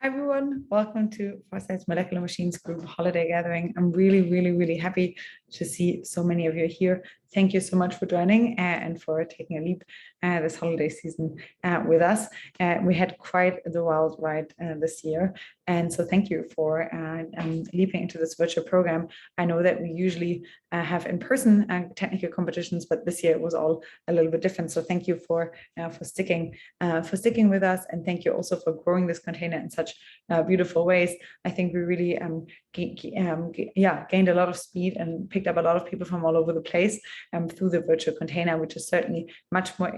Hi everyone, welcome to Foresight's Molecular Machines Group Holiday Gathering. I'm really happy to see so many of you here. Thank you so much for joining and for taking a leap this holiday season with us. We had quite the wild ride this year, and so thank you for leaping into this virtual program. I know that we usually have in-person technical competitions, but this year it was all a little bit different. So thank you for sticking with us, and thank you also for growing this container in such beautiful ways. I think we really gained a lot of speed and picked up a lot of people from all over the place through the virtual container, which is certainly much more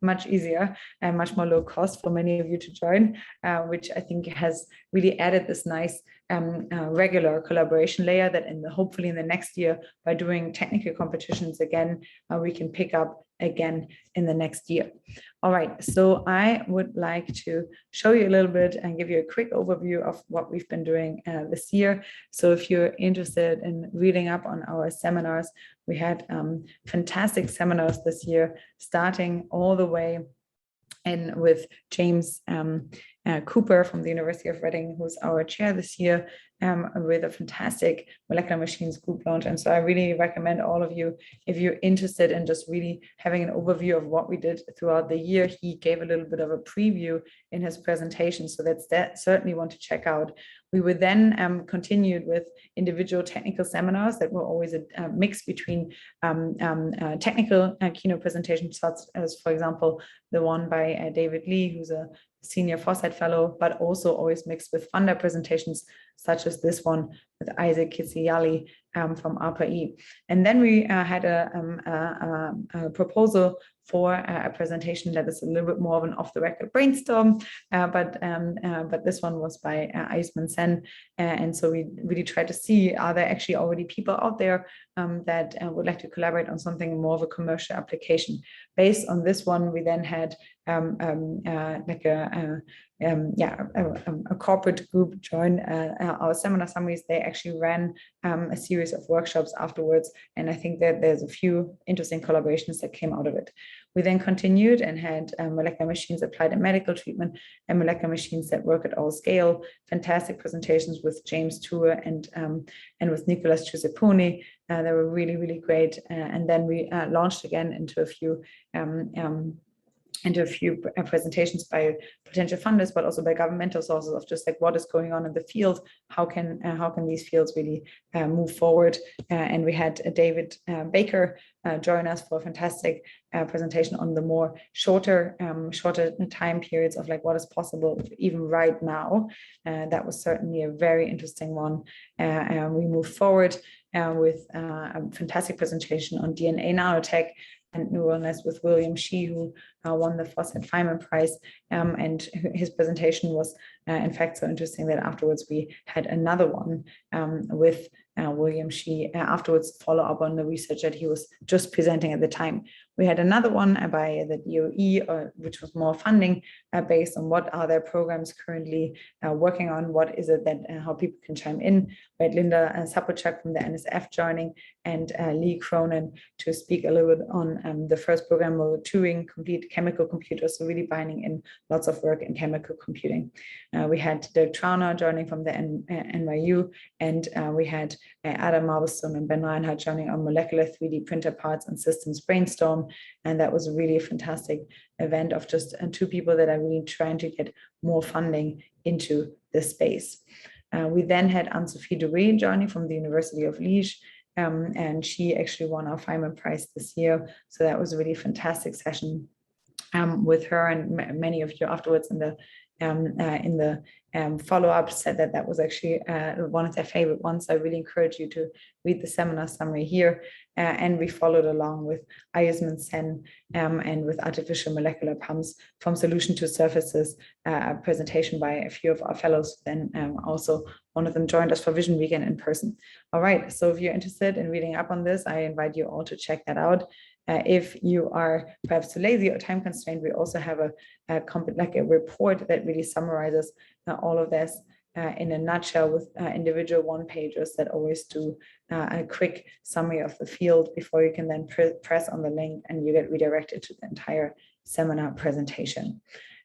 much easier and much more low cost for many of you to join, which I think has really added this nice regular collaboration layer that hopefully in the next year, by doing technical competitions again, we can pick up again in the next year. All right, so I would like to show you a little bit and give you a quick overview of what we've been doing this year. So if you're interested in reading up on our seminars, we had fantastic seminars this year, starting all the way in with James Cooper from the University of Reading, who's our chair this year, with a fantastic molecular machines group launch. And so I really recommend all of you, if you're interested in just really having an overview of what we did throughout the year, he gave a little bit of a preview in his presentation. So that's certainly one to check out. We were then continued with individual technical seminars that were always a mix between technical keynote presentations, such as, for example, the one by David Lee, who's a senior Foresight fellow, but also always mixed with funder presentations, such as this one with Isaac Kitsiyali from ARPA-E. And then we had a proposal for a presentation that is a little bit more of an off-the-record brainstorm, but this one was by Eisman Sen, and so we really tried to see, are there actually already people out there that would like to collaborate on something more of a commercial application. Based on this one, we then had like a corporate group join our seminar summaries. They actually ran a series of workshops afterwards, and I think that there's a few interesting collaborations that came out of it. We then continued and had molecular machines applied in medical treatment and molecular machines that work at all scale. Fantastic presentations with James Tour and with Nicolas Giusepponi. They were really great. And then we launched again into a few presentations by potential funders, but also by governmental sources of just like what is going on in the field, how can these fields really move forward. And we had David Baker join us for a fantastic presentation on the more shorter time periods of like what is possible even right now. That was certainly a very interesting one. We moved forward with a fantastic presentation on DNA nanotech and neuralness with William Shee, who won the Foresight Feynman Prize. And his presentation was, in fact, so interesting that afterwards we had another one with William Shee afterwards follow up on the research that he was just presenting at the time. We had another one by the DOE, which was more funding based on what are their programs currently working on, what is it that how people can chime in. We had Linda Sapochak from the NSF joining, and Lee Cronin to speak a little bit on the first program of Turing complete chemical computers, so really binding in lots of work in chemical computing. We had Dirk Trauner joining from the NYU, and we had Adam Marblestone and Ben Reinhardt joining on molecular 3D printer parts and systems brainstorm. And that was really a fantastic event of just two people that are really trying to get more funding into this space. We then had Anne-Sophie Dury joining from the University of Liège, and she actually won our Feynman Prize this year. So that was a really fantastic session with her, and many of you afterwards in the follow-up said that that was actually one of their favorite ones. I really encourage you to read the seminar summary here. And we followed along with Eisman Sen and with artificial molecular pumps from solution to surfaces, a presentation by a few of our fellows. Then also one of them joined us for Vision Weekend in person. All right, so if you're interested in reading up on this, I invite you all to check that out. If you are perhaps too lazy or time constrained, we also have a report that really summarizes all of this in a nutshell with individual one-pagers that always do a quick summary of the field before you can then press on the link and you get redirected to the entire seminar presentation.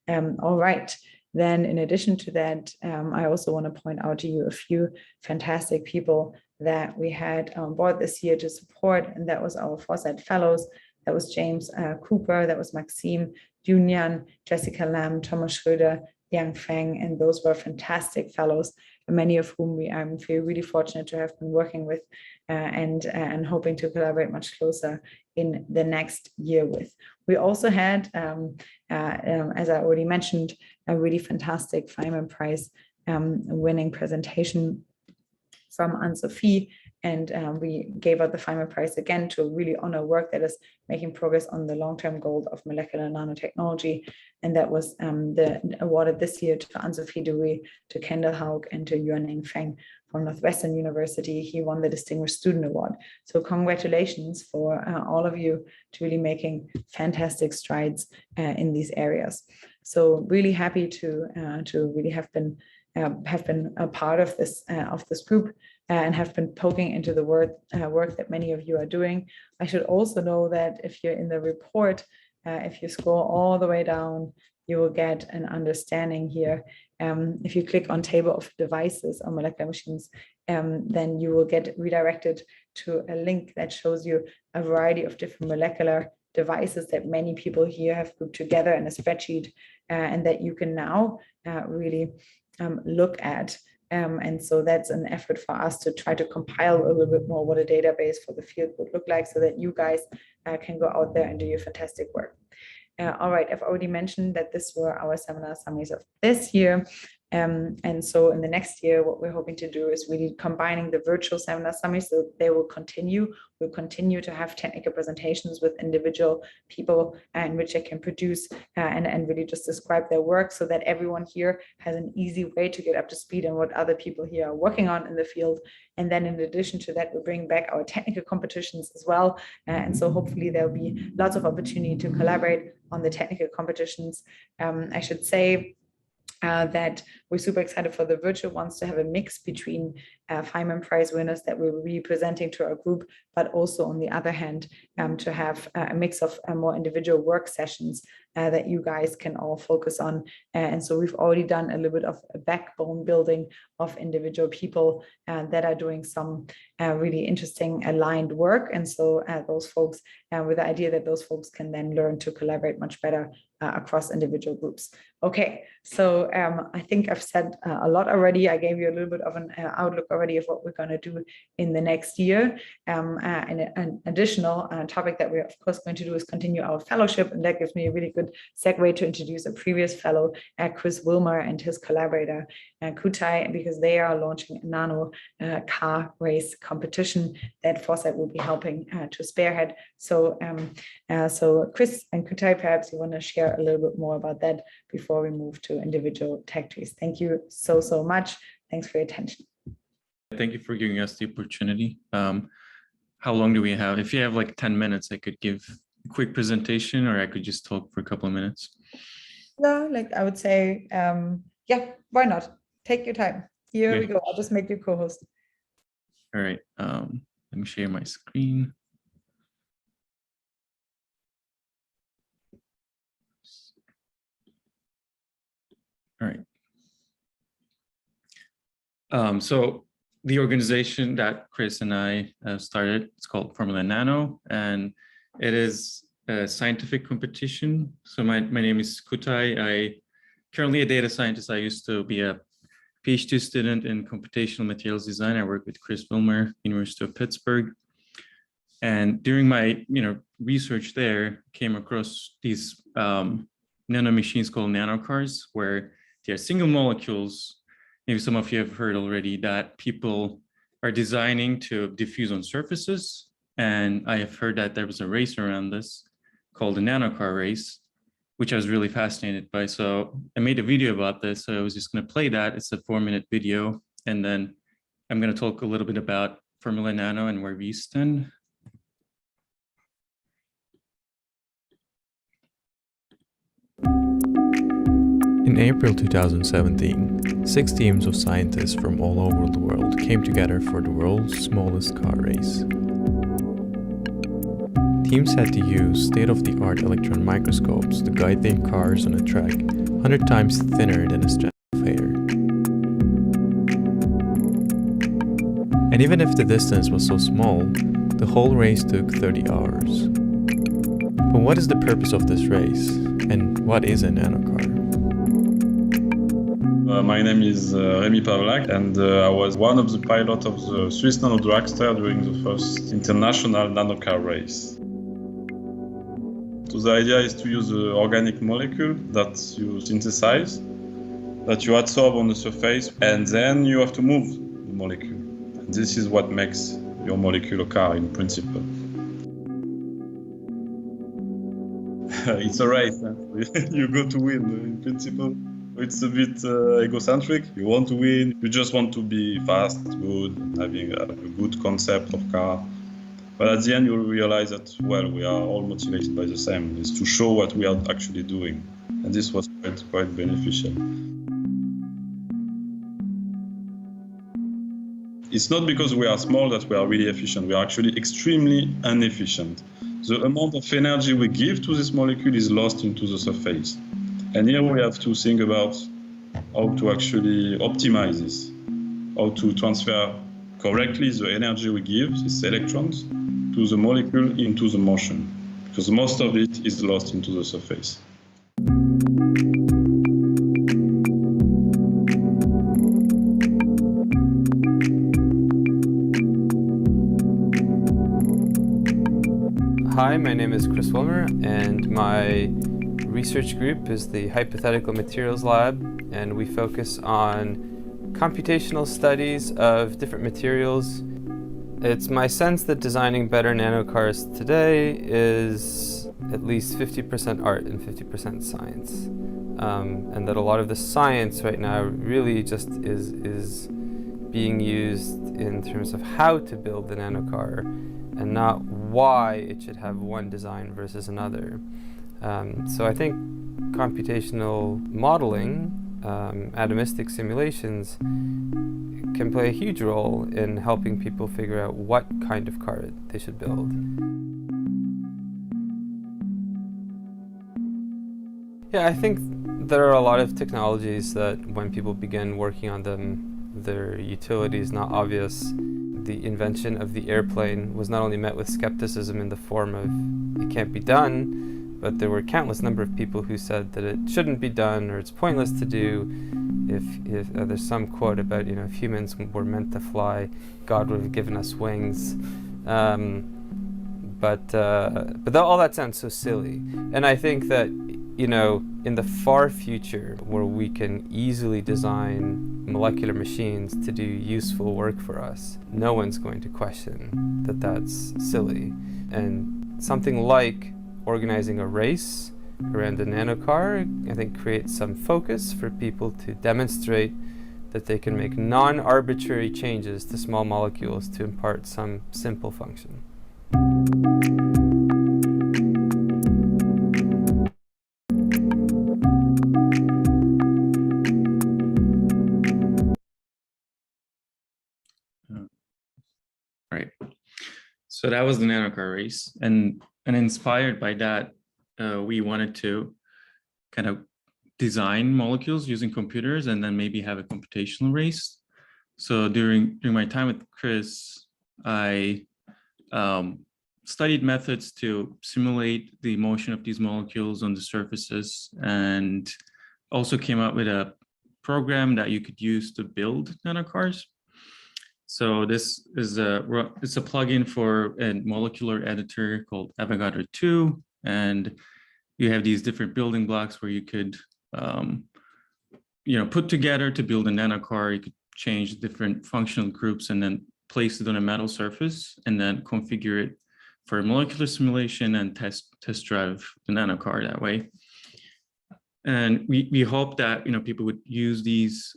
All right. Then in addition to that, I also want to point out to you a few fantastic people that we had on board this year to support, and that was our Foresight Fellows. That was James Cooper, that was Maxime Dunyan, Jessica Lam, Thomas Schröder, Yang Feng, and those were fantastic fellows, many of whom we feel really fortunate to have been working with and hoping to collaborate much closer in the next year with. We also had, as I already mentioned, a really fantastic Feynman Prize winning presentation from Anne-Sophie, and we gave out the Feynman Prize again to really honor work that is making progress on the long-term goal of molecular nanotechnology, and that was awarded this year to Anne-Sophie Dewey, to Kendall Haug, and to Yuanning Feng from Northwestern University. He won the Distinguished Student Award. So congratulations for all of you to really making fantastic strides in these areas. So really happy to really have been a part of this group and have been poking into the work that many of you are doing. I should also know that if you're in the report, if you scroll all the way down, you will get an understanding here. If you click on table of devices on molecular machines, then you will get redirected to a link that shows you a variety of different molecular devices that many people here have grouped together in a spreadsheet, and that you can now really look at. And so that's an effort for us to try to compile a little bit more what a database for the field would look like, so that you guys can go out there and do your fantastic work. All right, I've already mentioned that this were our seminar summaries of this year. And so in the next year, what we're hoping to do is really combining the virtual seminar summaries, so they will continue. We'll continue to have technical presentations with individual people in which they can produce and really just describe their work, so that everyone here has an easy way to get up to speed on what other people here are working on in the field. And then in addition to that, we'll bring back our technical competitions as well. And so hopefully there'll be lots of opportunity to collaborate on the technical competitions. I should say that we're super excited for the virtual ones to have a mix between Feynman Prize winners that we're really presenting to our group, but also on the other hand, to have a mix of more individual work sessions that you guys can all focus on. And so we've already done a little bit of a backbone building of individual people that are doing some really interesting aligned work. And so those folks, with the idea that those folks can then learn to collaborate much better across individual groups. Okay, so I think I've said a lot already. I gave you a little bit of an outlook already of what we're going to do in the next year. And an additional topic that we're of course going to do is continue our fellowship, and that gives me a really good segue to introduce a previous fellow, Chris Wilmer, and his collaborator Kutai, because they are launching a nano car race competition that Foresight will be helping to spearhead. So Chris and Kutai, perhaps you want to share a little bit more about that before we move to individual tech trees. Thank you so much. Thanks for your attention. Thank you for giving us the opportunity. How long do we have? If you have like 10 minutes, I could give a quick presentation, or I could just talk for a couple of minutes. No, like I would say, yeah, why not? Take your time. Here we go. I'll just make you co-host. All right. Let me share my screen. All right. So the organization that Chris and I started, it's called Formula Nano, and it is a scientific competition. So my name is Kutai. I currently a data scientist. I used to be a PhD student in computational materials design. I work with Chris Wilmer, University of Pittsburgh. And during my research there, came across these nano machines called nanocars, where they are single molecules. Maybe some of you have heard already that people are designing to diffuse on surfaces. And I have heard that there was a race around this called the nanocar race, which I was really fascinated by. So I made a video about this. So I was just going to play that. It's a 4-minute video. And then I'm going to talk a little bit about Formula Nano and where we stand. In April 2017, 6 teams of scientists from all over the world came together for the world's smallest car race. teams had to use state-of-the-art electron microscopes to guide their cars on a track 100 times thinner than a strand of hair. And even if the distance was so small, the whole race took 30 hours. But what is the purpose of this race? And what is a nanocar? My name is Rémi Pavlak, and I was one of the pilots of the Swiss Nano Dragster during the first international nanocar race. So the idea is to use an organic molecule that you synthesize, that you adsorb on the surface, and then you have to move the molecule. And this is what makes your molecular car in principle. It's a race, huh? You go to win in principle. It's a bit egocentric. You want to win. You just want to be fast, good, having a good concept of car. But at the end, you realize that, well, we are all motivated by the same. It's to show what we are actually doing. And this was quite beneficial. It's not because we are small that we are really efficient. We are actually extremely inefficient. The amount of energy we give to this molecule is lost into the surface. And here we have to think about how to actually optimize this, how to transfer correctly the energy we give, these electrons, to the molecule into the motion, because most of it is lost into the surface. Hi, my name is Chris Wilmer, and my research group is the Hypothetical Materials Lab, and we focus on computational studies of different materials. It's my sense that designing better nanocars today is at least 50% art and 50% science, and that a lot of the science right now really just is being used in terms of how to build the nanocar and not why it should have one design versus another. So I think computational modeling, atomistic simulations, can play a huge role in helping people figure out what kind of car they should build. Yeah, I think there are a lot of technologies that when people begin working on them, their utility is not obvious. The invention of the airplane was not only met with skepticism in the form of it can't be done, but there were countless number of people who said that it shouldn't be done or it's pointless to do. If there's some quote about, if humans were meant to fly, God would have given us wings. But all that sounds so silly. And I think that, in the far future where we can easily design molecular machines to do useful work for us, no one's going to question that that's silly. And something like organizing a race around a nanocar, I think, creates some focus for people to demonstrate that they can make non-arbitrary changes to small molecules to impart some simple function. Right. So that was the nanocar race, and inspired by that, we wanted to kind of design molecules using computers and then maybe have a computational race. So during my time with Chris, I studied methods to simulate the motion of these molecules on the surfaces, and also came up with a program that you could use to build nanocars. So this is it's a plugin for a molecular editor called Avogadro 2, and you have these different building blocks where you could put together to build a nanocar. You could change different functional groups and then place it on a metal surface and then configure it for molecular simulation and test drive the nanocar that way. And we hope that people would use these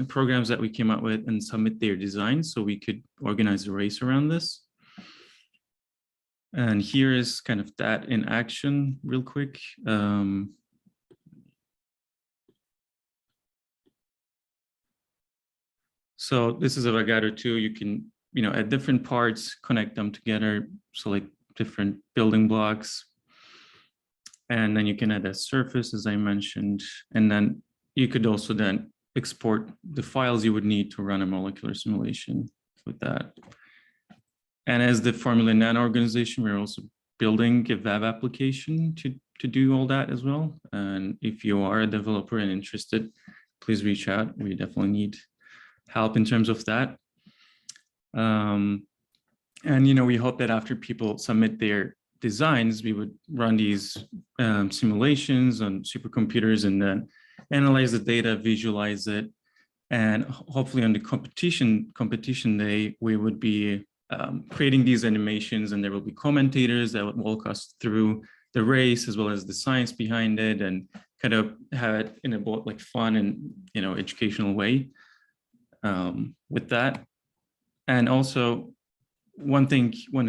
programs that we came up with and submit their designs so we could organize a race around this. And here is kind of that in action real quick. So this is Avogadro 2. You can, at different parts, connect them together. So like different building blocks. And then you can add a surface, as I mentioned, and then you could also then export the files you would need to run a molecular simulation with that. And as the Formula Nano organization, we're also building a web application to do all that as well. And if you are a developer and interested, please reach out. We definitely need help in terms of that. And, we hope that after people submit their designs, we would run these simulations on supercomputers and then analyze the data, visualize it. And hopefully on the competition day, we would be creating these animations, and there will be commentators that would walk us through the race as well as the science behind it, and kind of have it in a like fun and educational way with that. And also one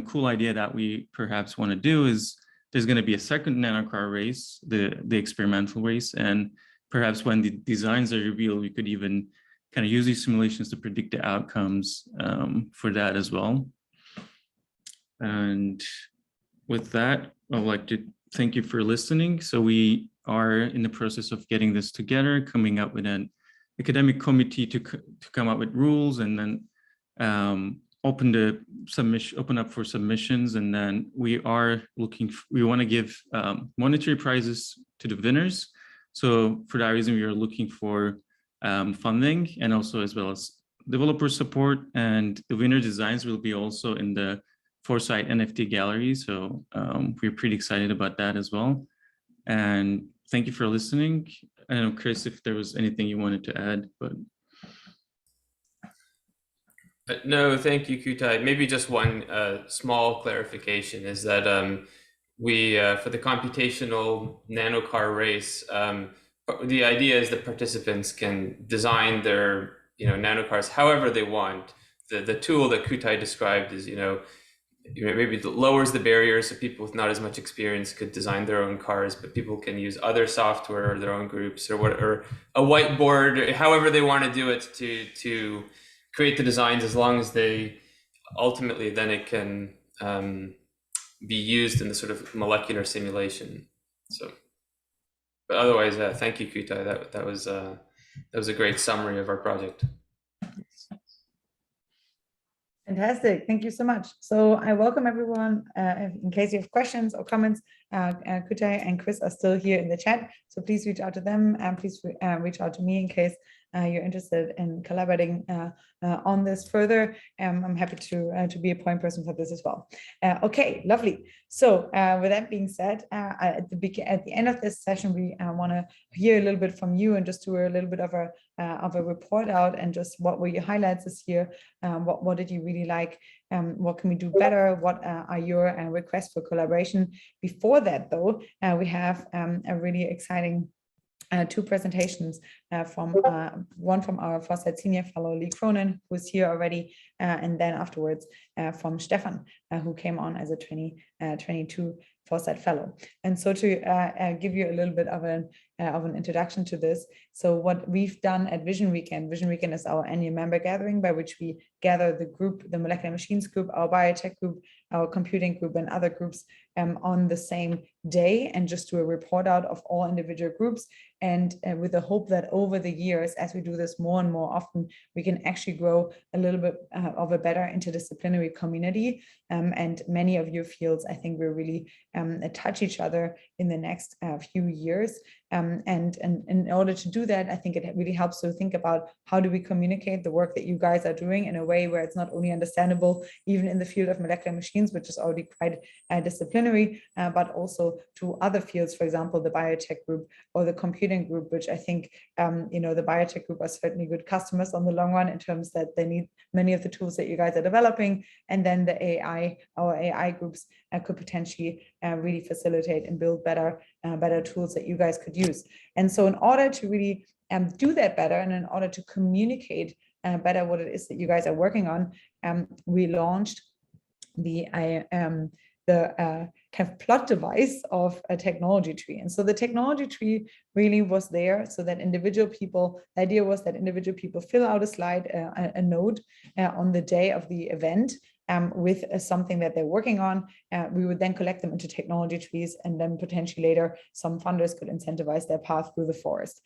cool idea that we perhaps want to do is there's going to be a second nanocar race, the experimental race, and perhaps when the designs are revealed, we could even kind of use these simulations to predict the outcomes for that as well. And with that, I would like to thank you for listening. So we are in the process of getting this together, coming up with an academic committee to come up with rules, and then open up for submissions. And then we want to give monetary prizes to the winners. So for that reason, we are looking for funding, and also as well as developer support. And the winner designs will be also in the Foresight NFT gallery. So we're pretty excited about that as well. And thank you for listening. I don't know, Chris, if there was anything you wanted to add, but. No, thank you, Kutai. Maybe just one small clarification is that we, for the computational nanocar race, the idea is that participants can design their nanocars however they want. The tool that Kutai described is maybe it lowers the barriers so people with not as much experience could design their own cars, but people can use other software or their own groups or a whiteboard, however they want to do it to create the designs, as long as they ultimately then it can be used in the sort of molecular simulation. So, but otherwise, thank you, Kutai. That was a great summary of our project. Fantastic. Thank you so much. So I welcome everyone. In case you have questions or comments, Kutai and Chris are still here in the chat. So please reach out to them, and please reach out to me in case you're interested in collaborating on this further. I'm happy to be a point person for this as well. Okay, lovely. So with that being said, at the end of this session, we want to hear a little bit from you and just do a little bit of a report out, and just what were your highlights this year? What did you really like? What can we do better? What are your requests for collaboration? Before that, though, we have a really exciting two presentations from one from our Foresight Senior Fellow, Lee Cronin, who's here already, and then afterwards from Stefan, who came on as a 2022 Foresight Fellow. And so to give you a little bit of an introduction to this, so what we've done at Vision Weekend is our annual member gathering by which we gather the group, the molecular machines group, our biotech group, our computing group, and other groups on the same day, and just do a report out of all individual groups. And with the hope that over the years, as we do this more and more often, we can actually grow a little bit of a better interdisciplinary community. And many of your fields, I think, will really touch each other in the next few years. And in order to do that, I think it really helps to think about how do we communicate the work that you guys are doing in a way where it's not only understandable, even in the field of molecular machines, which is already quite disciplinary, but also to other fields, for example, the biotech group or the computing group, which I think, the biotech group are certainly good customers on the long run in terms that they need many of the tools that you guys are developing. And then the our AI groups could potentially really facilitate and build better tools that you guys could use. And so in order to really do that better, and in order to communicate better what it is that you guys are working on, we launched the kind of plot device of a technology tree. And so the technology tree really was there so that the idea was that individual people fill out a slide, a node on the day of the event, with something that they're working on. We would then collect them into technology trees, and then potentially later some funders could incentivize their path through the forest.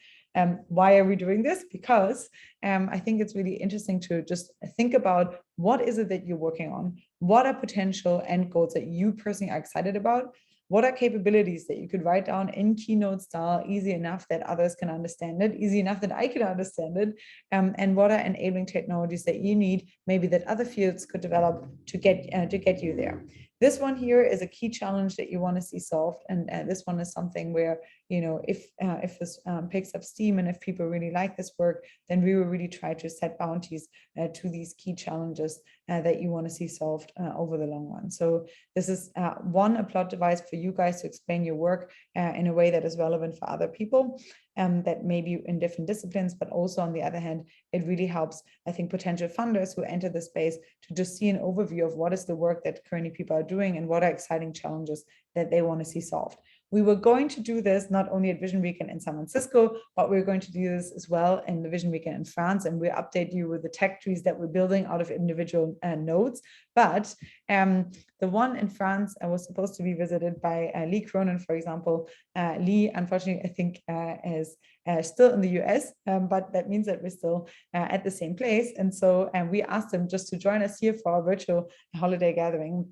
Why are we doing this? Because I think it's really interesting to just think about what is it that you're working on? What are potential end goals that you personally are excited about? What are capabilities that you could write down in Keynote style, easy enough that others can understand it, easy enough that I can understand it? And what are enabling technologies that you need, maybe that other fields could develop to get you there? This one here is a key challenge that you want to see solved, and this one is something where, if this picks up steam and if people really like this work, then we will really try to set bounties to these key challenges that you want to see solved over the long run. So this is a plot device for you guys to explain your work in a way that is relevant for other people, that may be in different disciplines, but also on the other hand, it really helps, I think, potential funders who enter the space to just see an overview of what is the work that currently people are doing and what are exciting challenges that they want to see solved. We were going to do this not only at Vision Weekend in San Francisco, but we're going to do this as well in the Vision Weekend in France, and we'll update you with the tech trees that we're building out of individual nodes. But the one in France was supposed to be visited by Lee Cronin, for example. Lee, unfortunately, I think is still in the US, but that means that we're still at the same place. And so we asked him just to join us here for our virtual holiday gathering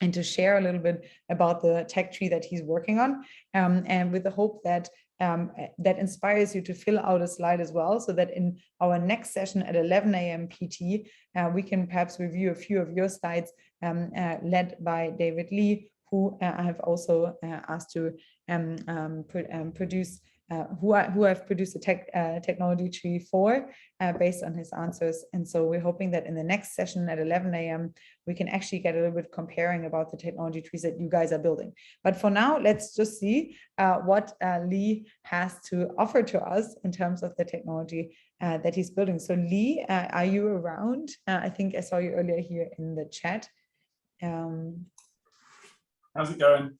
and to share a little bit about the tech tree that he's working on, and with the hope that that inspires you to fill out a slide as well, so that in our next session at 11 a.m. PT, we can perhaps review a few of your slides led by David Lee, who I have also asked to produce, who I've produced a technology tree for based on his answers. And so we're hoping that in the next session at 11 a.m. we can actually get a little bit comparing about the technology trees that you guys are building. But for now, let's just see what Lee has to offer to us in terms of the technology that he's building. So Lee, are you around? I think I saw you earlier here in the chat. How's it going?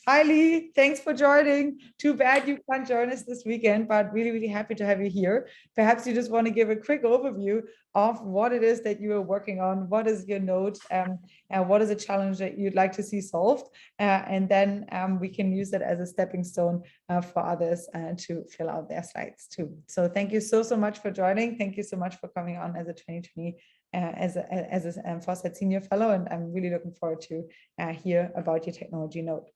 Hi, Lee. Thanks for joining. Too bad you can't join us this weekend, but really, really happy to have you here. Perhaps you just want to give a quick overview of what it is that you are working on. What is your node? And what is a challenge that you'd like to see solved? And then we can use that as a stepping stone for others to fill out their slides too. So thank you so much for joining. Thank you so much for coming on as a 2020 as a Foresight Senior Fellow, and I'm really looking forward to hear about your technology node.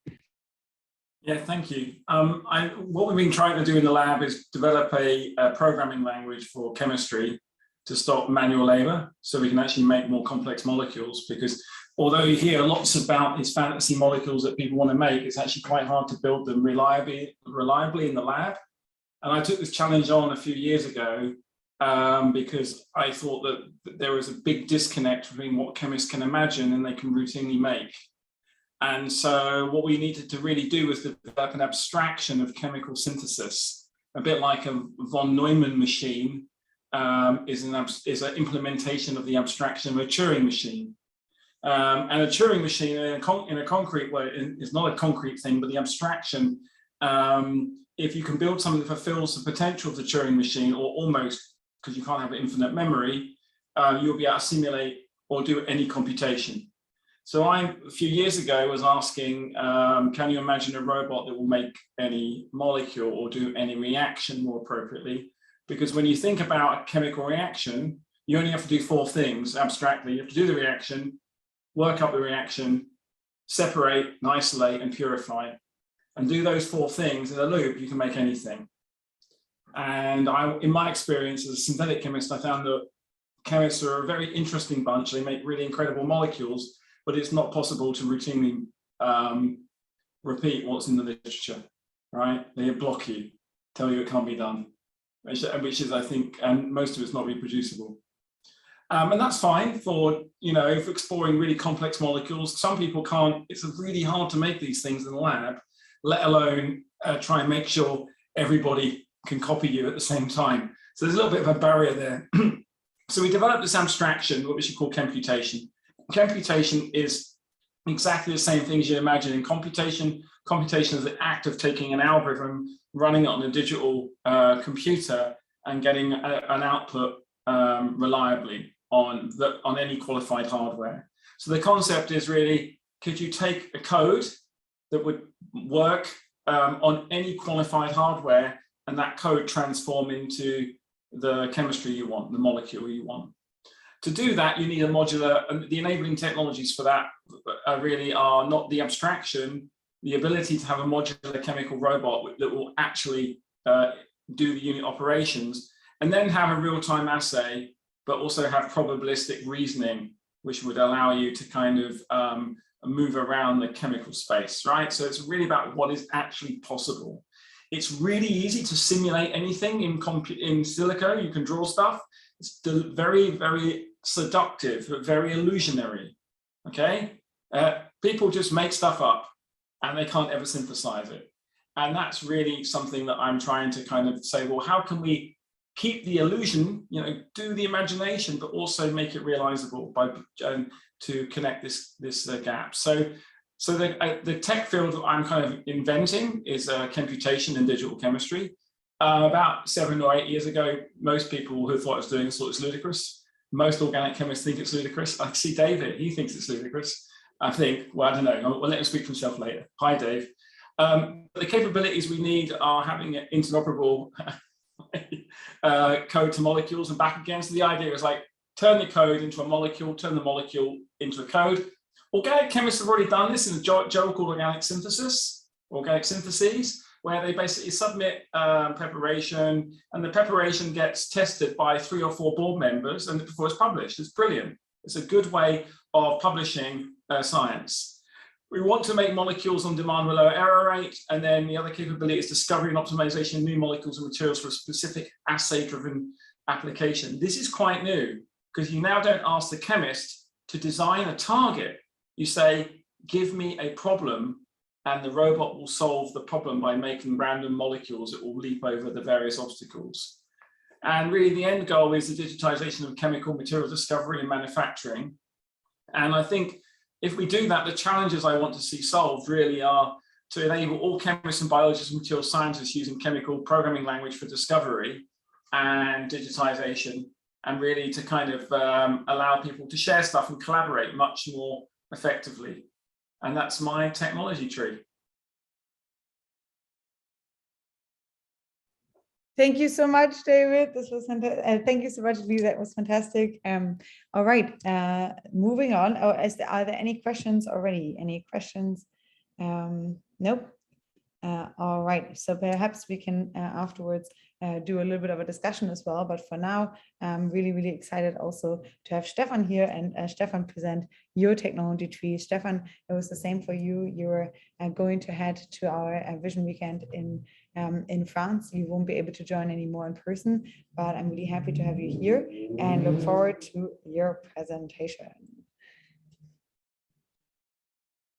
Yeah, thank you. What we've been trying to do in the lab is develop a programming language for chemistry to stop manual labor, so we can actually make more complex molecules. Because although you hear lots about these fantasy molecules that people want to make, it's actually quite hard to build them reliably in the lab. And I took this challenge on a few years ago because I thought that there was a big disconnect between what chemists can imagine and they can routinely make. And so what we needed to really do was develop an abstraction of chemical synthesis, a bit like a von Neumann machine is an implementation of the abstraction of a Turing machine. And a Turing machine in a concrete way is not a concrete thing, but the abstraction, if you can build something that fulfills the potential of the Turing machine, or almost, because you can't have infinite memory, you'll be able to simulate or do any computation. So a few years ago, was asking, can you imagine a robot that will make any molecule or do any reaction more appropriately? Because when you think about a chemical reaction, you only have to do 4 things abstractly. You have to do the reaction, work up the reaction, separate, and isolate, and purify. And do those 4 things in a loop, you can make anything. And in my experience as a synthetic chemist, I found that chemists are a very interesting bunch. They make really incredible molecules, but it's not possible to routinely repeat what's in the literature, right? They block you, tell you it can't be done, which is, I think, and most of it's not reproducible. And that's fine for, for exploring really complex molecules. Some people can't, it's really hard to make these things in the lab, let alone try and make sure everybody can copy you at the same time. So there's a little bit of a barrier there. So we developed this abstraction, what we should call computation. Computation is exactly the same thing as you imagine in computation. Computation is the act of taking an algorithm, running it on a digital computer, and getting an output reliably on any qualified hardware. So the concept is really, could you take a code that would work on any qualified hardware, and that code transform into the chemistry you want, the molecule you want? To do that, you need a modular, and the enabling technologies for that really are not the abstraction, the ability to have a modular chemical robot that will actually do the unit operations, and then have a real-time assay, but also have probabilistic reasoning, which would allow you to kind of move around the chemical space, right? So it's really about what is actually possible. It's really easy to simulate anything in silico. You can draw stuff. It's very, very seductive, but very illusionary, okay? People just make stuff up and they can't ever synthesize it. And that's really something that I'm trying to kind of say, well, how can we keep the illusion, you know, do the imagination, but also make it realizable by to connect this gap. So the tech field that I'm kind of inventing is computation and digital chemistry. About 7 or 8 years ago, most people who thought I was doing this thought it's ludicrous. Most organic chemists think it's ludicrous. I see David, he thinks it's ludicrous. I think, well, I don't know, we'll let him speak for himself later. Hi, Dave. The capabilities we need are having an interoperable code to molecules and back again. So the idea is like, turn the code into a molecule, turn the molecule into a code. Organic chemists have already done this in a joke called organic syntheses, where they basically submit preparation, and the preparation gets tested by 3 or 4 board members, and before it's published. It's brilliant. It's a good way of publishing science. We want to make molecules on demand with lower error rate, and then the other capability is discovery and optimization of new molecules and materials for a specific assay-driven application. This is quite new, because you now don't ask the chemist to design a target. You say, give me a problem, and the robot will solve the problem by making random molecules that will leap over the various obstacles. And really the end goal is the digitization of chemical material discovery and manufacturing. And I think if we do that, the challenges I want to see solved really are to enable all chemists and biologists and material scientists using chemical programming language for discovery and digitization, and really to kind of allow people to share stuff and collaborate much more effectively. And that's my technology tree. Thank you so much, David. This was fantastic. Thank you so much, Lee. That was fantastic. All right, moving on. Oh, are there any questions already? Any questions? Nope. All right, so perhaps we can afterwards do a little bit of a discussion as well. But for now, I'm really, really excited also to have Stefan here and Stefan present your technology tree. Stefan, it was the same for you. You were going to head to our Vision Weekend in France. You won't be able to join anymore in person, but I'm really happy to have you here and look forward to your presentation.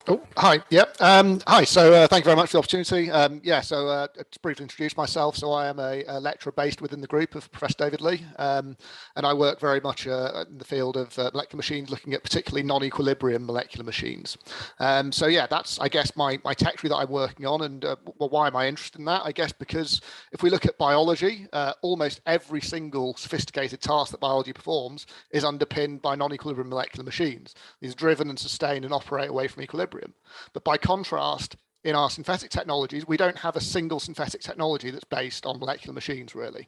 Oh, hi. Yep. Hi. So thank you very much for the opportunity. To briefly introduce myself. So I am a lecturer based within the group of Professor David Lee, and I work very much in the field of molecular machines, looking at particularly non-equilibrium molecular machines. That's, I guess, my tech tree that I'm working on. And why am I interested in that? I guess because if we look at biology, almost every single sophisticated task that biology performs is underpinned by non-equilibrium molecular machines. These are driven and sustained and operate away from equilibrium. But by contrast, in our synthetic technologies, we don't have a single synthetic technology that's based on molecular machines, really.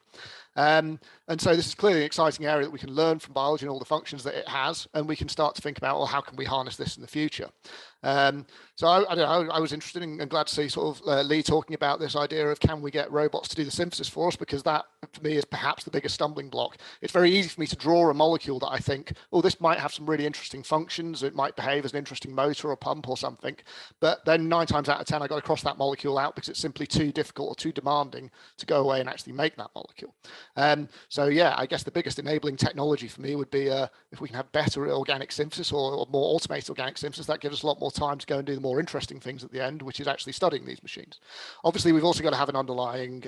And so this is clearly an exciting area that we can learn from biology and all the functions that it has, and we can start to think about, well, how can we harness this in the future? So I was interested and glad to see sort of Lee talking about this idea of can we get robots to do the synthesis for us, because that, for me, is perhaps the biggest stumbling block. It's very easy for me to draw a molecule that I think, oh, this might have some really interesting functions. It might behave as an interesting motor or pump or something. But then 9 times out of 10, I've got to cross that molecule out because it's simply too difficult or too demanding to go away and actually make that molecule. I guess the biggest enabling technology for me would be if we can have better organic synthesis or more automated organic synthesis. That gives us a lot more time to go and do the more interesting things at the end, which is actually studying these machines. Obviously, we've also got to have an underlying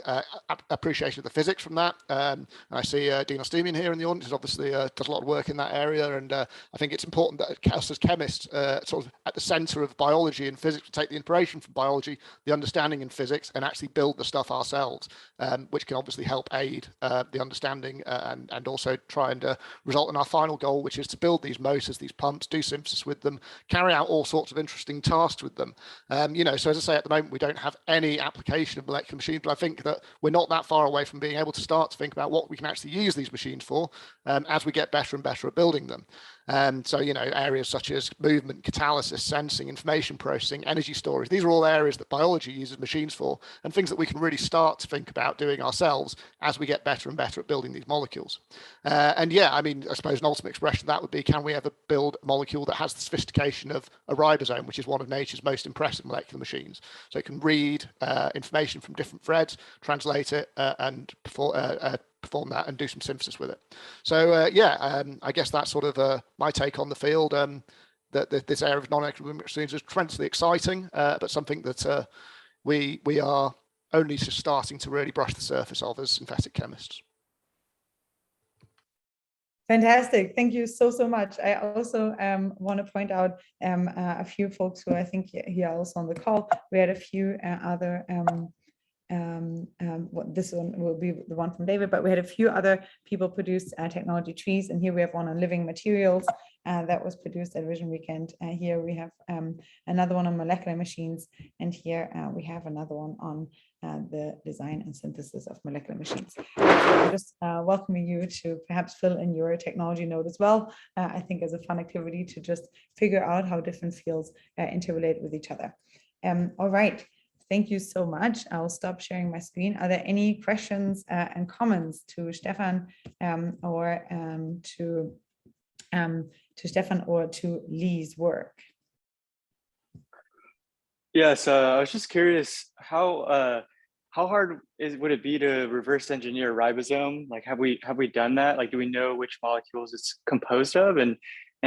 appreciation of the physics from that. And I see Dean Ostemian here in the audience, who obviously does a lot of work in that area. And I think it's important that us as chemists, sort of at the center of biology and physics, we take the inspiration from biology, the understanding in physics, and actually build the stuff ourselves, which can obviously help aid the understanding and also try and result in our final goal, which is to build these motors, these pumps, do synthesis with them, carry out all sorts of interesting tasks with them. You know, so as I say, at the moment, we don't have any application of molecular machines, but I think that we're not that far away from being able to start to think about what we can actually use these machines for as we get better and better at building them. So, you know, areas such as movement, catalysis, sensing, information processing, energy storage, these are all areas that biology uses machines for, and things that we can really start to think about doing ourselves as we get better and better at building these molecules. And yeah, I mean, I suppose an ultimate expression of that would be, can we ever build a molecule that has the sophistication of a ribosome, which is one of nature's most impressive molecular machines? So it can read information from different threads, translate it, and perform that and do some synthesis with it. So yeah, I guess that's sort of my take on the field. That this area of non-equilibrium machines is tremendously exciting, but something that we are only just starting to really brush the surface of as synthetic chemists. Fantastic. Thank you so much. I also want to point out a few folks who I think here also on the call. We had a few other this one will be the one from David, but we had a few other people produce technology trees, and here we have one on living materials that was produced at Vision Weekend. Here we have another one on molecular machines, and here we have another one on the design and synthesis of molecular machines. So I'm just welcoming you to perhaps fill in your technology node as well. I think as a fun activity to just figure out how different fields interrelate with each other. All right. Thank you so much. I'll stop sharing my screen. Are there any questions and comments to Stefan or to Stefan or to Lee's work? Yes, I was just curious, how hard would it be to reverse engineer a ribosome? Like, have we done that? Like, do we know which molecules it's composed of, and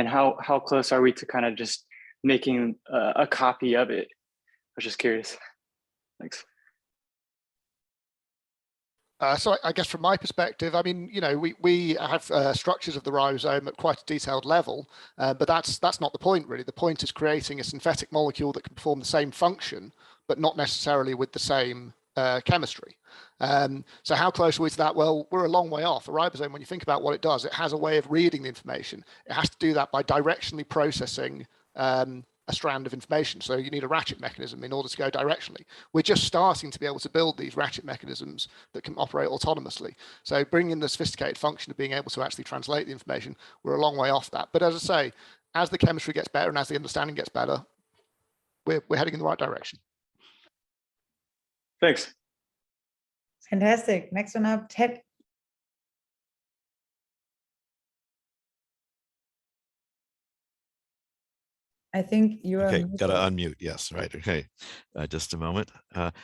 how close are we to kind of just making a copy of it? I was just curious. Thanks. So I guess from my perspective, I mean, you know, we have structures of the ribosome at quite a detailed level, but that's not the point really. The point is creating a synthetic molecule that can perform the same function, but not necessarily with the same chemistry. So how close are we to that? Well, we're a long way off. A ribosome, when you think about what it does, it has a way of reading the information. It has to do that by directionally processing a strand of information. So you need a ratchet mechanism in order to go directionally. We're just starting to be able to build these ratchet mechanisms that can operate autonomously. So bringing in the sophisticated function of being able to actually translate the information, we're a long way off that. But as I say, as the chemistry gets better and as the understanding gets better, we're heading in the right direction. Thanks. Fantastic. Next one up, Ted. I think you're okay. Got to unmute. Yes, right. Okay, just a moment.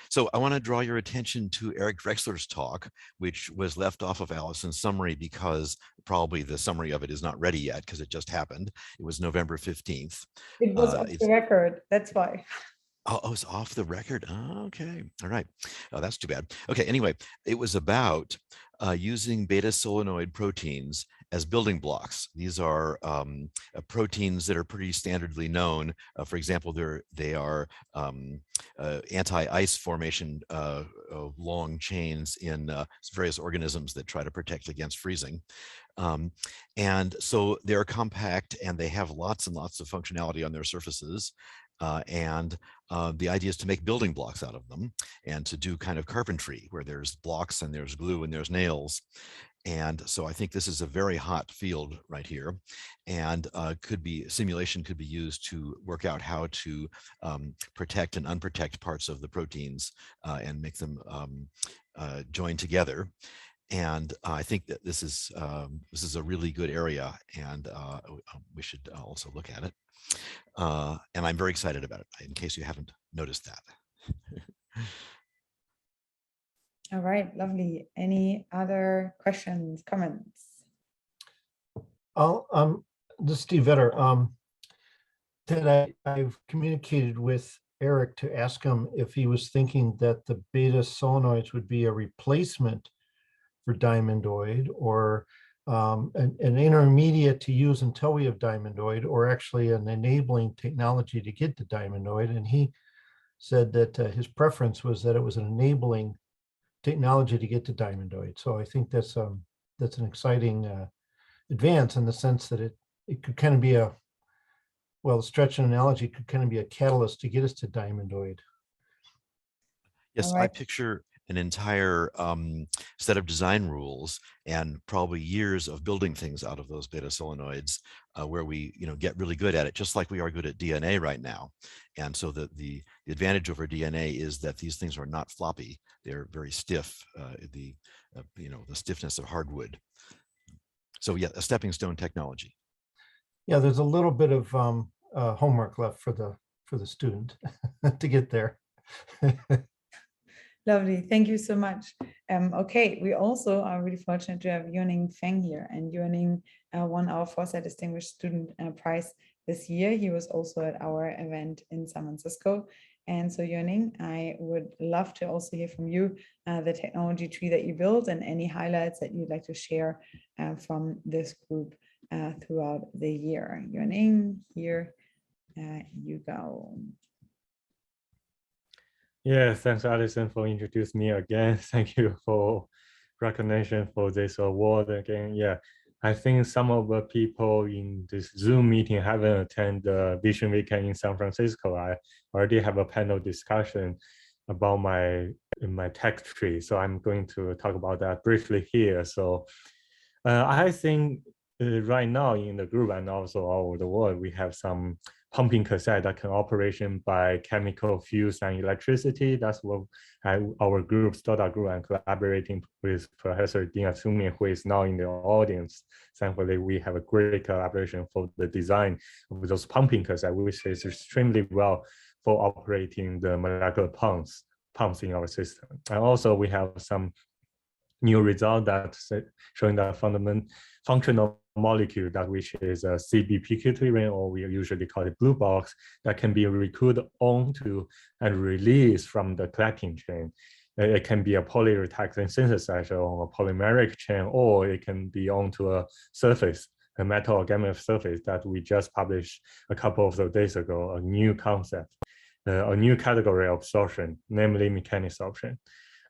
So I want to draw your attention to Eric Drexler's talk, which was left off of Allison's summary because probably the summary of it is not ready yet because it just happened. It was November 15th. It was off the record. That's why. Oh, it's off the record. Oh, okay. All right. Oh, that's too bad. Okay. Anyway, it was about using beta solenoid proteins as building blocks. These are proteins that are pretty standardly known. For example, they are anti-ice formation long chains in various organisms that try to protect against freezing. And so they're compact and they have lots and lots of functionality on their surfaces. The idea is to make building blocks out of them and to do kind of carpentry where there's blocks and there's glue and there's nails. And so I think this is a very hot field right here, and simulation could be used to work out how to protect and unprotect parts of the proteins and make them join together. And I think that this is a really good area, and we should also look at it. And I'm very excited about it, in case you haven't noticed that. All right, lovely. Any other questions, comments? This is Steve Vetter. That I've communicated with Eric to ask him if he was thinking that the beta solenoids would be a replacement for diamondoid, or an intermediate to use until we have diamondoid, or actually an enabling technology to get to diamondoid. And he said that his preference was that it was an enabling technology to get to diamondoid. So I think that's an exciting advance in the sense that it could kind of be a, well, stretch an analogy, could kind of be a catalyst to get us to diamondoid. Yes, I picture an entire set of design rules and probably years of building things out of those beta solenoids where we get really good at it, just like we are good at DNA right now. And so the advantage over DNA is that these things are not floppy. They're very stiff, the stiffness of hardwood. So yeah, a stepping stone technology. Yeah, there's a little bit of homework left for the student to get there. Lovely, thank you so much. Okay, we also are really fortunate to have Yuning Feng here, and Yuning won our Foresight Distinguished Student Prize this year. He was also at our event in San Francisco. And so Yuning, I would love to also hear from you the technology tree that you built and any highlights that you'd like to share from this group throughout the year. Yuning, here you go. Yeah, thanks, Alison, for introducing me again. Thank you for recognition for this award again. Yeah, I think some of the people in this Zoom meeting haven't attended the Vision Weekend in San Francisco. I already have a panel discussion about my tech tree, so I'm going to talk about that briefly here. So I think right now in the group and also all over the world, we have some pumping cassette that can operation by chemical fuels and electricity. That's what our group, startup group, and collaborating with Professor Dean Asumi, who is now in the audience. Thankfully, we have a great collaboration for the design of those pumping cassettes, which is extremely well for operating the molecular pumps in our system. And also we have some new result that showing that functional molecule that which is a CBPQ3 ring, or we usually call it blue box, that can be recruited onto and released from the collecting chain. It can be a polyurethane synthesizer on a polymeric chain, or it can be onto a surface, a metal organic surface that we just published a couple of days ago, a new concept, a new category of absorption, namely mechanical absorption.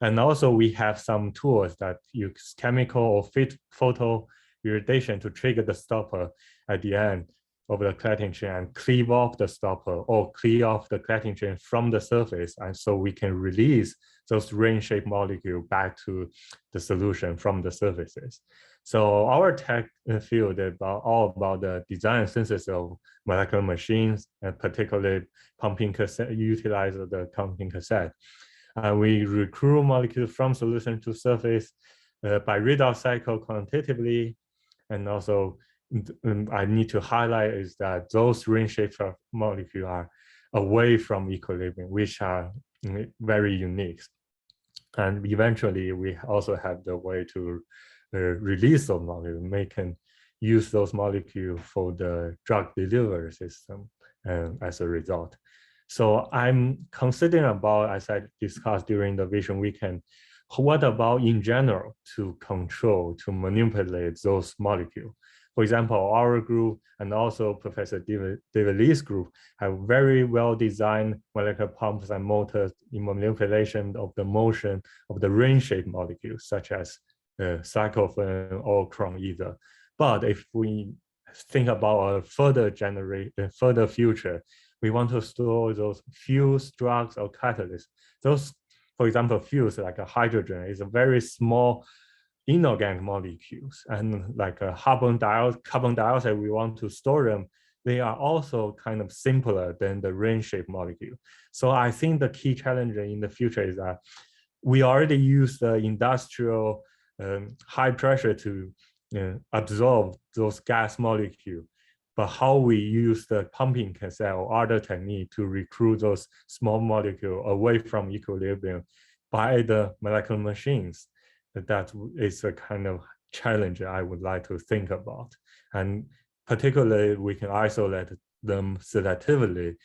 And also we have some tools that use chemical or photo irradiation to trigger the stopper at the end of the collecting chain and cleave off the stopper or cleave off the collecting chain from the surface. And so we can release those ring-shaped molecules back to the solution from the surfaces. So our tech field is all about the design and synthesis of molecular machines, and particularly pumping cassette, utilize the pumping cassette. We recruit molecules from solution to surface by redox cycle quantitatively. And also I need to highlight is that those ring-shaped molecules are away from equilibrium, which are very unique. And eventually we also have the way to release those molecules. We can use those molecules for the drug delivery system as a result. So I'm considering about, as I discussed during the Vision Weekend, what about in general to control, to manipulate those molecules? For example, our group and also Professor David Lee's group have very well-designed molecular pumps and motors in manipulation of the motion of the ring-shaped molecules, such as cyclophane or chrome ether. But if we think about a further future, we want to store those fuels, drugs, or catalysts. Those, for example, fuels like a hydrogen is a very small inorganic molecules, and like a carbon dioxide, we want to store them. They are also kind of simpler than the ring-shaped molecule. So I think the key challenge in the future is that we already use the industrial high pressure to absorb those gas molecules. But how we use the pumping cassette or other technique to recruit those small molecules away from equilibrium by the molecular machines, that is a kind of challenge I would like to think about. And particularly, we can isolate them selectively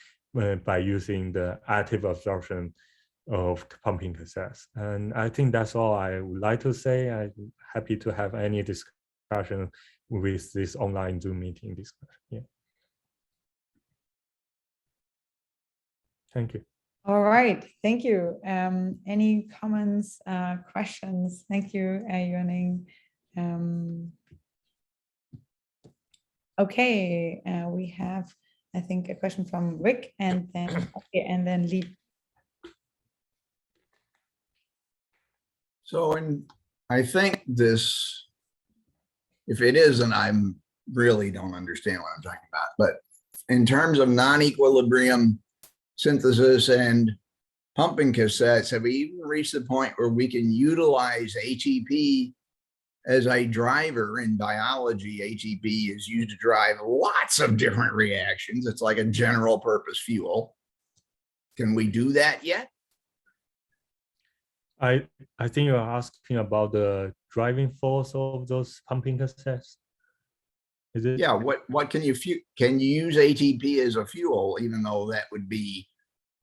by using the active absorption of pumping cassettes. And I think that's all I would like to say. I'm happy to have any discussion with this online Zoom meeting discussion. Yeah. Thank you. All right, thank you. Any comments, questions? Thank you, Yuning. Okay, we have, I think, a question from Rick, and then Lee. So, I think this, if it isn't, I'm really don't understand what I'm talking about. But in terms of non-equilibrium synthesis and pumping cassettes, have we even reached the point where we can utilize ATP as a driver? In biology? ATP is used to drive lots of different reactions. It's like a general purpose fuel. Can we do that yet? I think you're asking about the driving force of those pumping cassettes. Is it? Yeah. What can you use ATP as a fuel, even though that would be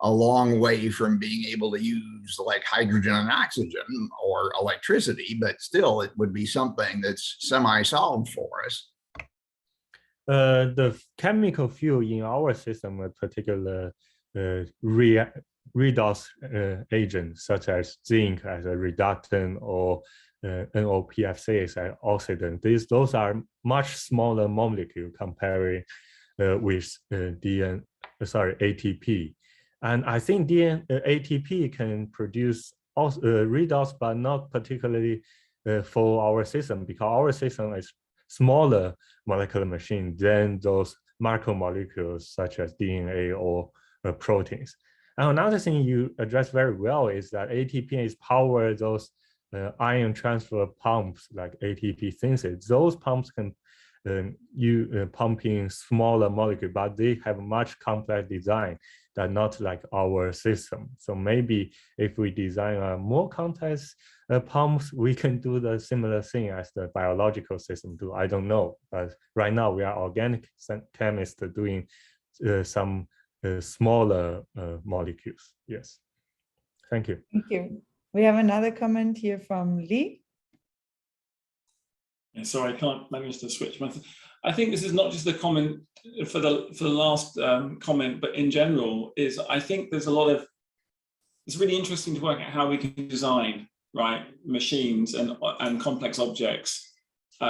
a long way from being able to use like hydrogen and oxygen or electricity, but still it would be something that's semi-solved for us. The chemical fuel in our system, a particular redox agents such as zinc as a reductant or NOPFC as an oxidant. Those are much smaller molecule compared with ATP. And I think ATP can produce redox, but not particularly for our system, because our system is smaller molecular machine than those macromolecules such as DNA or proteins. And another thing you address very well is that ATP is power those ion transfer pumps like ATP synthesis. Those pumps can pump in smaller molecule, but they have much complex design that not like our system. So maybe if we design a more complex pumps, we can do the similar thing as the biological system do. I don't know, but right now we are organic chemists doing some smaller molecules. Yes. Thank you. Thank you. We have another comment here from Lee. Yeah, sorry, I can't manage to switch. I think this is not just a comment for the last comment, but in general is I think there's a lot of, it's really interesting to work out how we can design machines and complex objects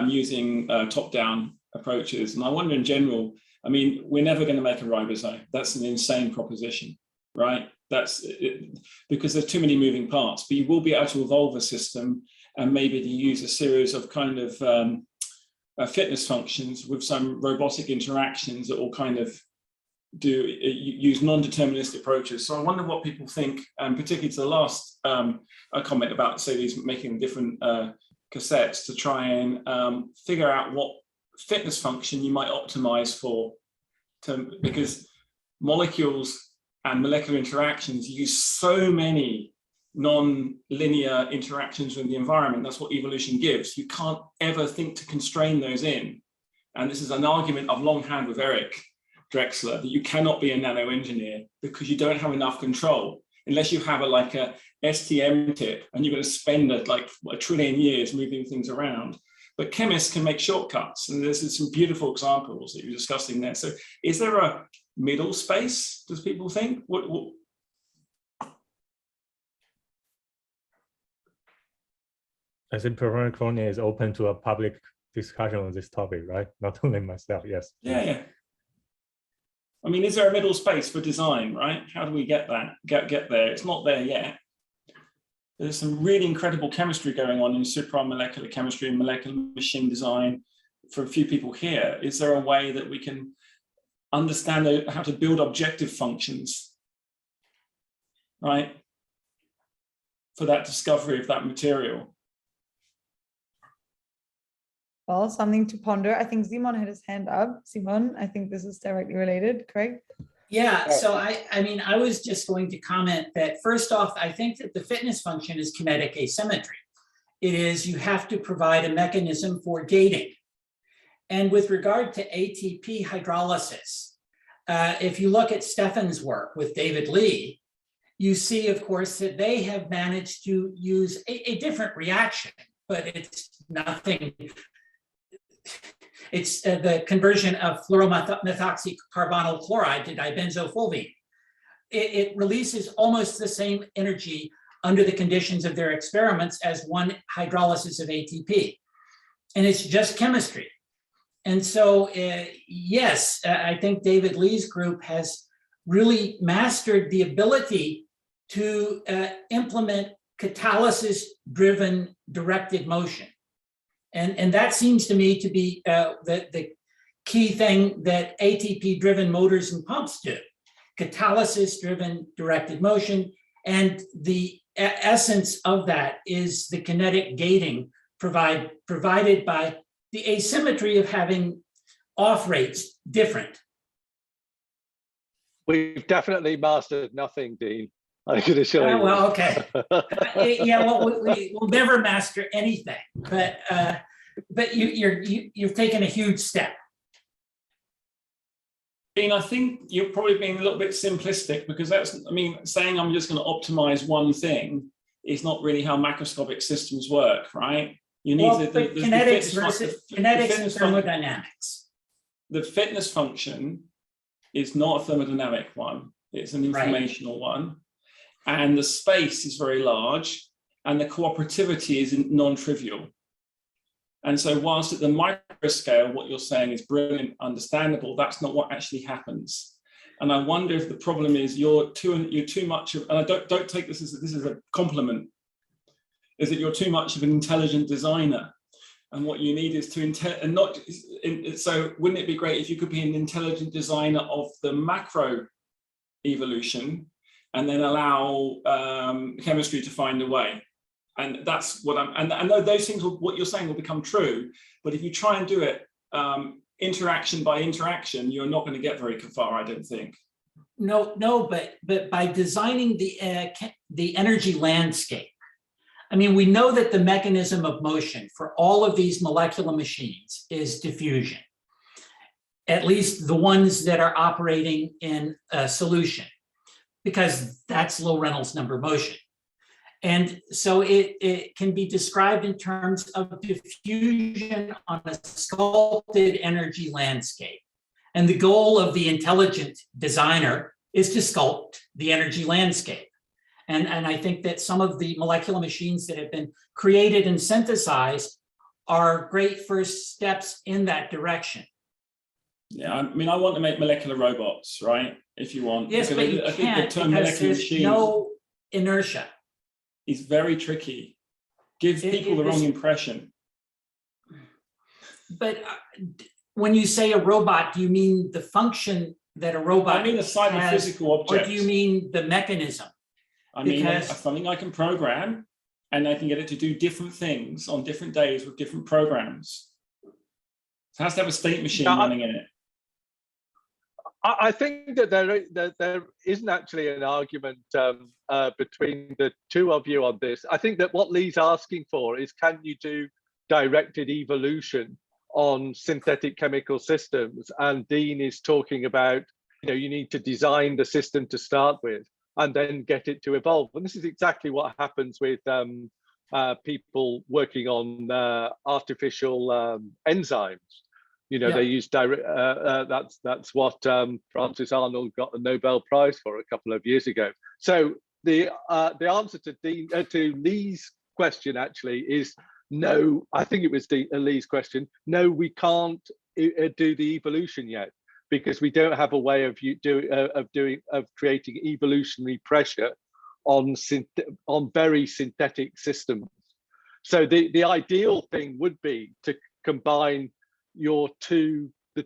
using top-down approaches. And I wonder in general, I mean, we're never going to make a ribosome. That's an insane proposition, right? That's it, because there's too many moving parts, but you will be able to evolve a system and maybe to use a series of kind of fitness functions with some robotic interactions that will kind of use non-deterministic approaches. So I wonder what people think, and particularly to the last comment about, say, these making different cassettes to try and figure out what fitness function you might optimize for, because molecules and molecular interactions use so many non-linear interactions with the environment. That's what evolution gives. You can't ever think to constrain those in. And this is an argument I've long had with Eric Drexler, that you cannot be a nano engineer because you don't have enough control unless you have like a STM tip and you're going to spend like a trillion years moving things around. But chemists can make shortcuts, and there's some beautiful examples that you're discussing there. So is there a middle space, does people think? What? I think Professor Kronig is open to a public discussion on this topic, right? Not only myself, yes. Yeah. I mean, is there a middle space for design, right? How do we get that? Get there? It's not there yet. There's some really incredible chemistry going on in supramolecular chemistry and molecular machine design for a few people here. Is there a way that we can understand how to build objective functions, right, for that discovery of that material? Well, something to ponder. I think Simon had his hand up. Simon, I think this is directly related, correct? Yeah, so I mean, I was just going to comment that first off, I think that the fitness function is kinetic asymmetry. It is, you have to provide a mechanism for gating. And with regard to ATP hydrolysis, if you look at Stefan's work with David Lee, you see, of course, that they have managed to use a different reaction, but it's nothing. It's the conversion of fluoromethoxycarbonyl chloride to dibenzofulvene. It releases almost the same energy under the conditions of their experiments as one hydrolysis of ATP. And it's just chemistry. And so, yes, I think David Lee's group has really mastered the ability to implement catalysis-driven directed motion. And that seems to me to be the key thing that ATP-driven motors and pumps do. Catalysis-driven directed motion. And the essence of that is the kinetic gating provided by the asymmetry of having off rates different. We've definitely mastered nothing, Dean. I can assure you. Well, okay. Yeah, well, we'll never master anything, but you've taken a huge step. Dean, I think you're probably being a little bit simplistic, because that's, I mean, saying I'm just going to optimize one thing is not really how macroscopic systems work, right? You need kinetics versus kinetics and thermodynamics. The fitness function is not a thermodynamic one, it's an informational one. And the space is very large, and the cooperativity is non-trivial. And so whilst at the micro scale, what you're saying is brilliant, understandable, that's not what actually happens. And I wonder if the problem is you're too much of, and I don't take this as a compliment, is that you're too much of an intelligent designer. And what you need is so wouldn't it be great if you could be an intelligent designer of the macro evolution and then allow chemistry to find a way? And that's what and I know those things, what you're saying will become true, but if you try and do it interaction by interaction, you're not going to get very far, I don't think. No, but by designing the energy landscape, I mean, we know that the mechanism of motion for all of these molecular machines is diffusion, at least the ones that are operating in a solution, because that's low Reynolds number motion. And so it can be described in terms of diffusion on a sculpted energy landscape. And the goal of the intelligent designer is to sculpt the energy landscape. And I think that some of the molecular machines that have been created and synthesized are great first steps in that direction. Yeah, I mean, I want to make molecular robots, right? If you want. Yes, but you can't, because there's no inertia. It's very tricky. Gives people the wrong impression. But when you say a robot, do you mean the function that a robot has? I mean a cyber-physical object. Or do you mean the mechanism? I mean something I can program, and I can get it to do different things on different days with different programs. It has to have a state machine running in it. I think that there isn't actually an argument between the two of you on this. I think that what Lee's asking for is, can you do directed evolution on synthetic chemical systems? And Dean is talking about, you need to design the system to start with and then get it to evolve. And this is exactly what happens with people working on artificial enzymes. They use direct. That's what Francis Arnold got the Nobel Prize for a couple of years ago. So the answer to Lee's question actually is no. I think it was Lee's question. No, we can't do the evolution yet, because we don't have a way of creating evolutionary pressure on very synthetic systems. So the ideal thing would be to combine the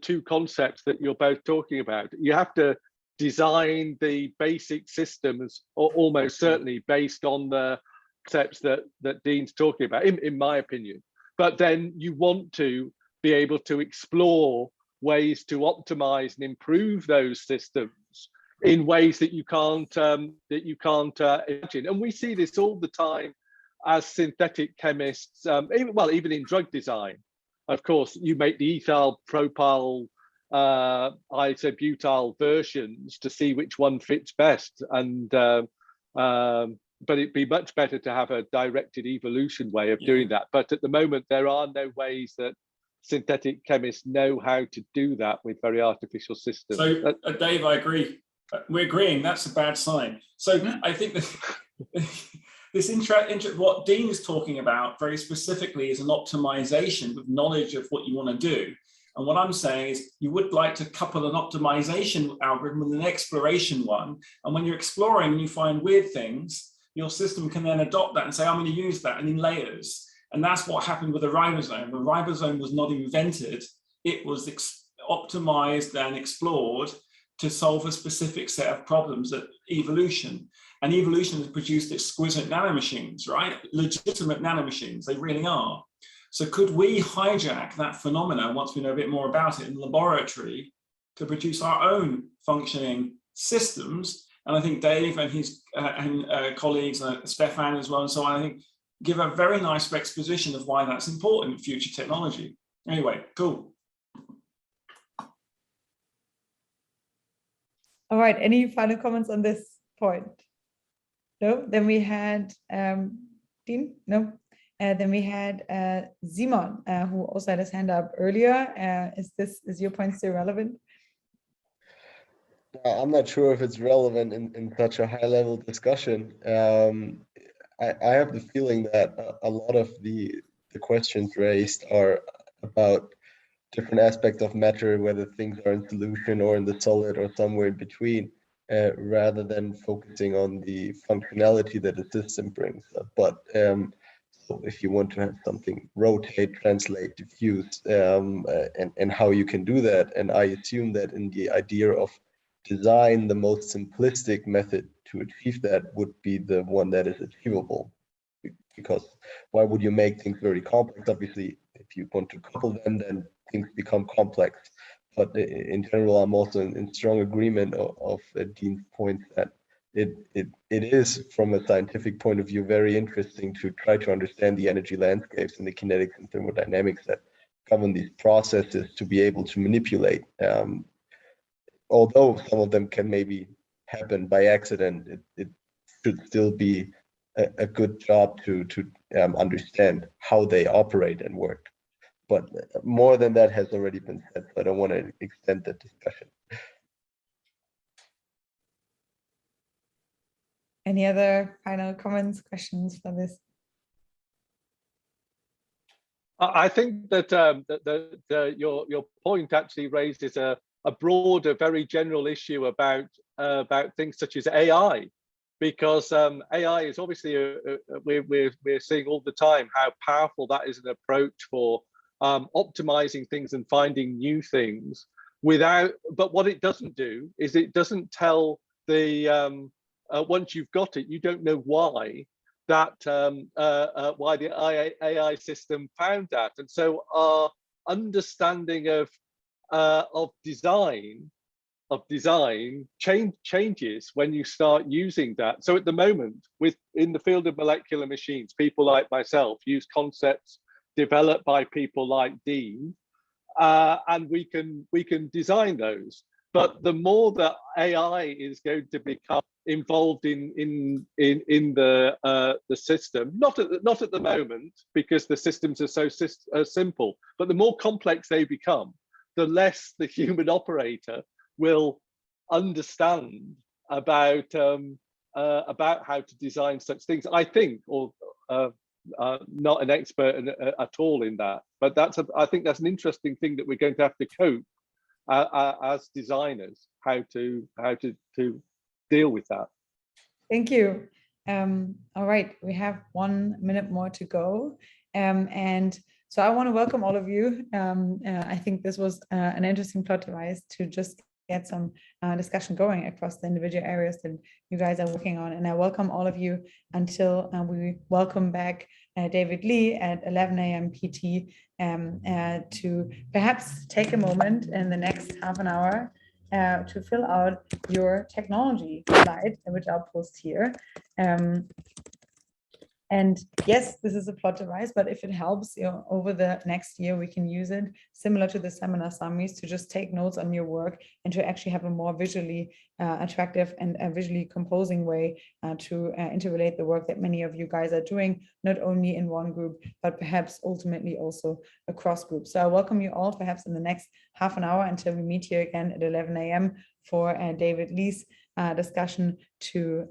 two concepts that you're both talking about. You have to design the basic systems, or almost certainly based on the concepts that Dean's talking about, in my opinion. But then you want to be able to explore ways to optimize and improve those systems in ways that you can't imagine. And we see this all the time as synthetic chemists, even in drug design. Of course, you make the ethyl propyl isobutyl versions to see which one fits best. And But it'd be much better to have a directed evolution way of doing that. But at the moment, there are no ways that synthetic chemists know how to do that with very artificial systems. So, Dave, I agree. We're agreeing that's a bad sign. So I think that what Dean is talking about very specifically is an optimization with knowledge of what you want to do. And what I'm saying is you would like to couple an optimization algorithm with an exploration one. And when you're exploring and you find weird things, your system can then adopt that and say, I'm going to use that, and in layers. And that's what happened with the ribosome. The ribosome was not invented. It was optimized and explored to solve a specific set of problems at evolution. And evolution has produced exquisite nanomachines, right? Legitimate nanomachines, they really are. So could we hijack that phenomena once we know a bit more about it in the laboratory to produce our own functioning systems? And I think Dave and his colleagues, Stefan as well, and so on, I think give a very nice exposition of why that's important in future technology. Anyway, cool. All right, any final comments on this point? No, then we had Dean, no. Then we had Simon, who also had his hand up earlier. Is your point still relevant? I'm not sure if it's relevant in such a high level discussion. I have the feeling that a lot of the questions raised are about different aspects of matter, whether things are in solution or in the solid or somewhere in between, rather than focusing on the functionality that a system brings. But so if you want to have something rotate, translate, diffuse, and how you can do that, and I assume that in the idea of design, the most simplistic method to achieve that would be the one that is achievable. Because why would you make things very complex? Obviously, if you want to couple them, then things become complex. But in general, I'm also in strong agreement of Dean's point that it is, from a scientific point of view, very interesting to try to understand the energy landscapes and the kinetics and thermodynamics that govern these processes to be able to manipulate. Although some of them can maybe happen by accident, it should still be a good job to understand how they operate and work. But more than that has already been said, so I don't want to extend the discussion. Any other final comments, questions for this? I think that your point actually raises a broader, very general issue about things such as AI, because AI is obviously we're seeing all the time how powerful that is an approach for optimizing things and finding new things but what it doesn't do is it doesn't tell the once you've got it, you don't know why why the AI system found that. And so our understanding of design changes when you start using that. So at the moment, in the field of molecular machines, people like myself use concepts developed by people like Dean, and we can design those. But the more that AI is going to become involved in the system, not at the moment, because the systems are so simple, but the more complex they become, the less the human operator will understand about how to design such things. I think, or not an expert at all in that, but I think that's an interesting thing that we're going to have to cope as designers, how to deal with that. Thank you. All right, we have 1 minute more to go, and so I want to welcome all of you. I think this was an interesting plot device to just get some discussion going across the individual areas that you guys are working on. And I welcome all of you until we welcome back David Lee at 11 a.m. PT to perhaps take a moment in the next half an hour to fill out your technology slide, which I'll post here. And yes, this is a plot device, but if it helps, over the next year, we can use it similar to the seminar summaries to just take notes on your work and to actually have a more visually attractive and visually composing way to interrelate the work that many of you guys are doing, not only in one group, but perhaps ultimately also across groups. So I welcome you all perhaps in the next half an hour until we meet here again at 11 a.m. for David Lee's discussion to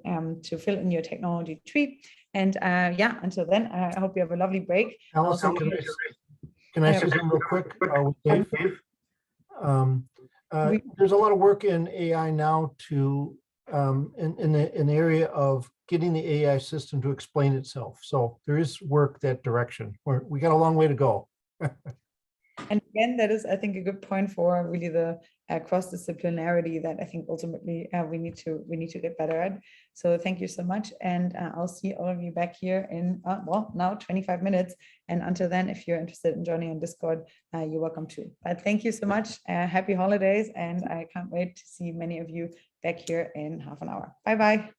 fill in your technology tree. And yeah, until then, I hope you have a lovely break. Allison, can I say something real quick? Dave? There's a lot of work in AI now to in the area of getting the AI system to explain itself. So there is work that direction. We got a long way to go. And again, that is, I think, a good point for really the cross-disciplinarity that I think ultimately we need to get better at. So thank you so much, and I'll see all of you back here in well, now 25 minutes. And until then, if you're interested in joining on Discord, you're welcome to. But thank you so much. Happy holidays, and I can't wait to see many of you back here in half an hour. Bye bye.